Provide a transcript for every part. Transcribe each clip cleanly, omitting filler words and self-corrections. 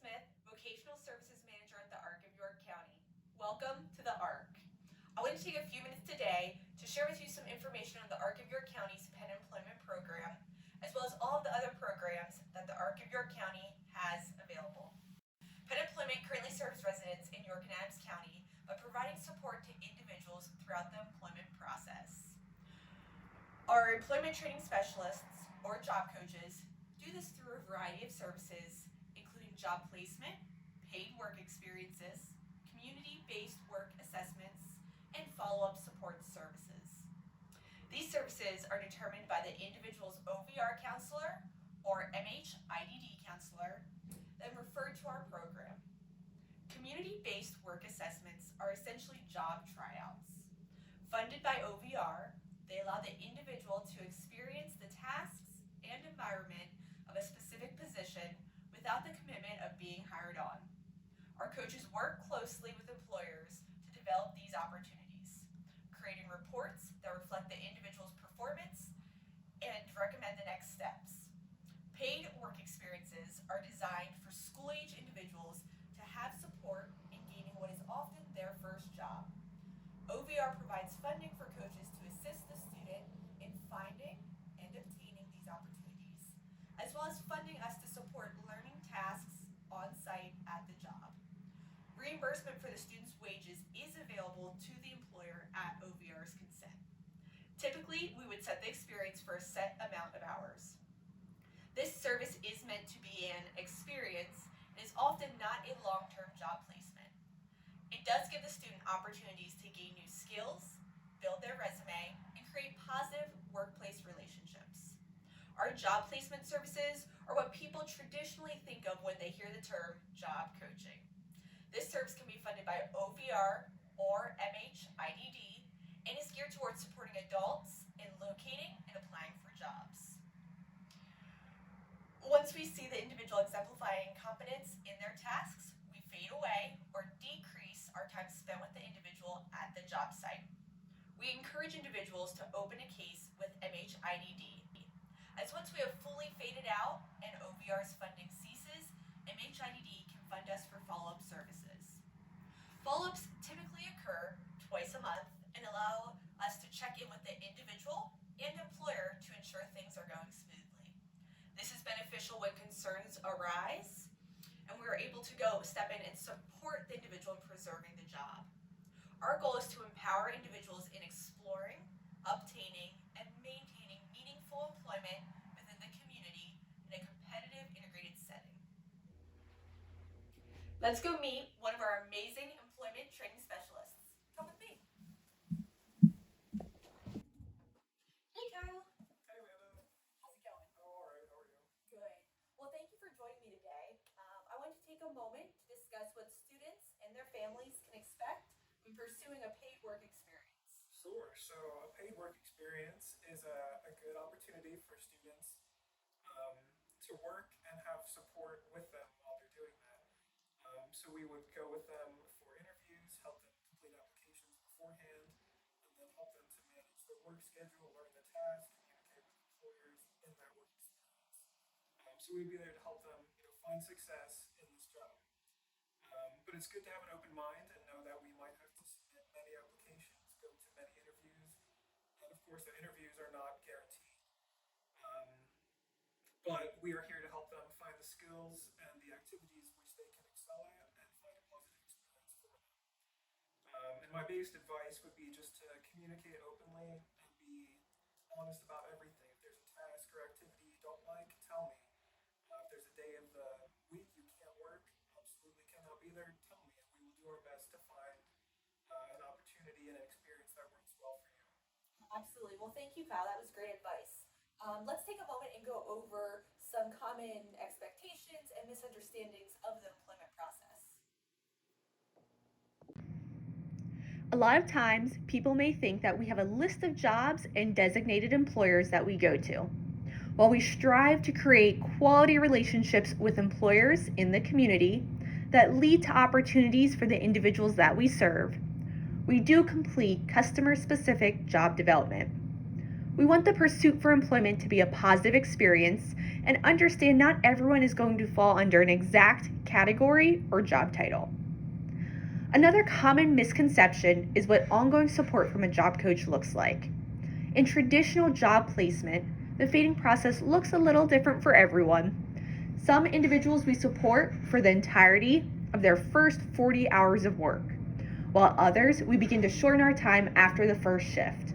Smith, Vocational Services Manager at the ARC of York County. Welcome to the ARC. I want to take a few minutes today to share with you some information on the ARC of York County's Penn Employment Program, as well as all of the other programs that the ARC of York County has available. Penn Employment currently serves residents in York and Adams County by providing support to individuals throughout the employment process. Our employment training specialists, or job coaches, do this through a variety of services, including job placement, paid work experiences, community-based work assessments, and follow-up support services. These services are determined by the individual's OVR counselor or MHIDD counselor, then referred to our program. Community-based work assessments are essentially job tryouts. Funded by OVR, they allow the individual to experience the tasks and environment of a specific position without the commitment of being hired on. Our coaches work closely with employers to develop these opportunities, creating reports that reflect the individual's performance and recommend the next steps. Paid work experiences are designed for school-age individuals to have support in gaining what is often their first job. OVR provides funding for coaches to assist the student in finding and obtaining these opportunities, as well as funding us to support learning tasks on site at the job. Reimbursement for the student's wages is available to the employer at OVR's consent. Typically, we would set the experience for a set amount of hours. This service is meant to be an experience and is often not a long-term job placement. It does give the student opportunities to gain new skills, build their resume, and create positive workplace relationships. Our job placement services are what people traditionally think of when they hear the term job coaching. This service can be funded by OVR or MHIDD and is geared towards supporting adults in locating and applying for jobs. Once we see the individual exemplifying competence in their tasks, we fade away or decrease our time spent with the individual at the job site. We encourage individuals to open a case with MHIDD, as once we have fully faded out and OVR's funding ceases, MHIDD can fund us for follow-up services. Follow-ups typically occur twice a month and allow us to check in with the individual and employer to ensure things are going smoothly. This is beneficial when concerns arise, and we are able to step in and support the individual in preserving the job. Our goal is to empower individuals in exploring, obtaining, and maintaining meaningful employment within the community in a competitive, integrated setting. Let's go meet one of our amazing employment training specialists. Come with me. Hey, Kyle. Hey, Amanda. How's it going? Oh, all right. How are you? Good. Well, thank you for joining me today. I want to take a moment to discuss what students and their families can expect when pursuing a paid work experience. Sure. So, a paid work experience is a good opportunity for students to work and have support with them while they're doing that. So, we would go with them for interviews, help them complete applications beforehand, and then help them to manage their work schedule, learn the task, communicate with employers in that work experience. So, we'd be there to help them, find success in this job. But it's good to have an open mind and know that we might have to submit many applications, go to many interviews, and of course the interviews are not guaranteed. But we are here to help them find the skills and the activities which they can excel at and find a positive experience for them. And my biggest advice would be just to communicate openly and be honest about everything. If there's a task or activity you don't like, tell me. If there's a day of the week you can't work, absolutely cannot be there, tell me, and we will do our best to find an opportunity and an experience that works well for you. Absolutely. Well, thank you, Kyle. That was great advice. Let's take a moment and go over some common expectations and misunderstandings of the employment process. A lot of times, people may think that we have a list of jobs and designated employers that we go to. While we strive to create quality relationships with employers in the community that lead to opportunities for the individuals that we serve, we do complete customer-specific job development. We want the pursuit for employment to be a positive experience and understand not everyone is going to fall under an exact category or job title. Another common misconception is what ongoing support from a job coach looks like. In traditional job placement, the fading process looks a little different for everyone. Some individuals we support for the entirety of their first 40 hours of work, while others we begin to shorten our time after the first shift.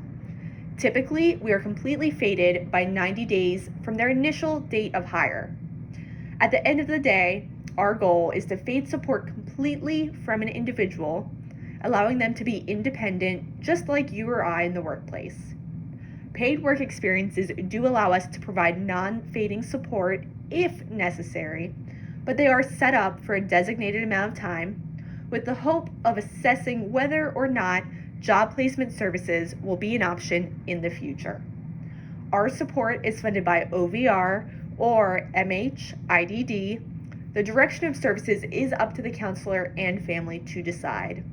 Typically, we are completely faded by 90 days from their initial date of hire. At the end of the day, our goal is to fade support completely from an individual, allowing them to be independent just like you or I in the workplace. Paid work experiences do allow us to provide non-fading support if necessary, but they are set up for a designated amount of time with the hope of assessing whether or not job placement services will be an option in the future. Our support is funded by OVR or MHIDD. The direction of services is up to the counselor and family to decide.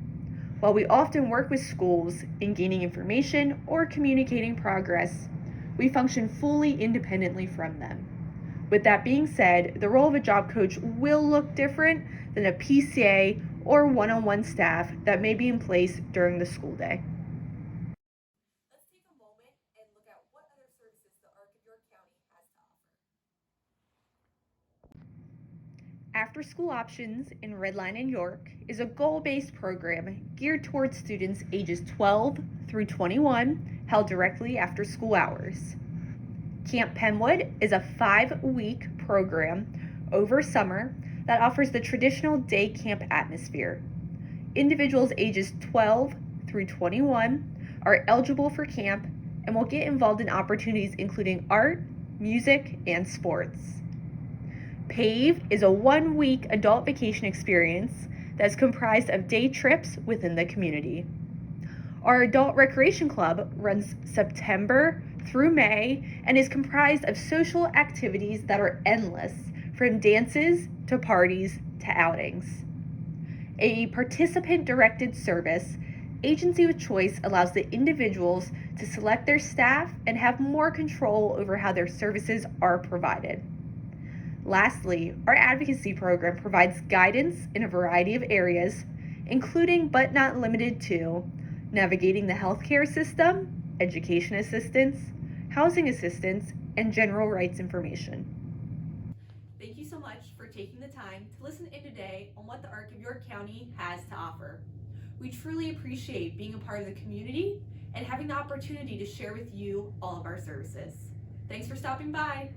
While we often work with schools in gaining information or communicating progress, we function fully independently from them. With that being said, the role of a job coach will look different than a PCA or one-on-one staff that may be in place during the school day. Let's take a moment and look at what other services the ARC of York County has to offer. After School Options in Redline and York is a goal-based program geared towards students ages 12 through 21 held directly after school hours. Camp Pemwood is a 5-week program over summer that offers the traditional day camp atmosphere. Individuals ages 12 through 21 are eligible for camp and will get involved in opportunities including art, music, and sports. PAVE is a 1-week adult vacation experience that is comprised of day trips within the community. Our Adult Recreation Club runs September through May and is comprised of social activities that are endless, from dances to parties to outings. A participant-directed service, Agency with Choice allows the individuals to select their staff and have more control over how their services are provided. Lastly, our advocacy program provides guidance in a variety of areas, including but not limited to navigating the healthcare system, education assistance, housing assistance, and general rights information. Thank you so much for taking the time to listen in today on what the ARC of York County has to offer. We truly appreciate being a part of the community and having the opportunity to share with you all of our services. Thanks for stopping by.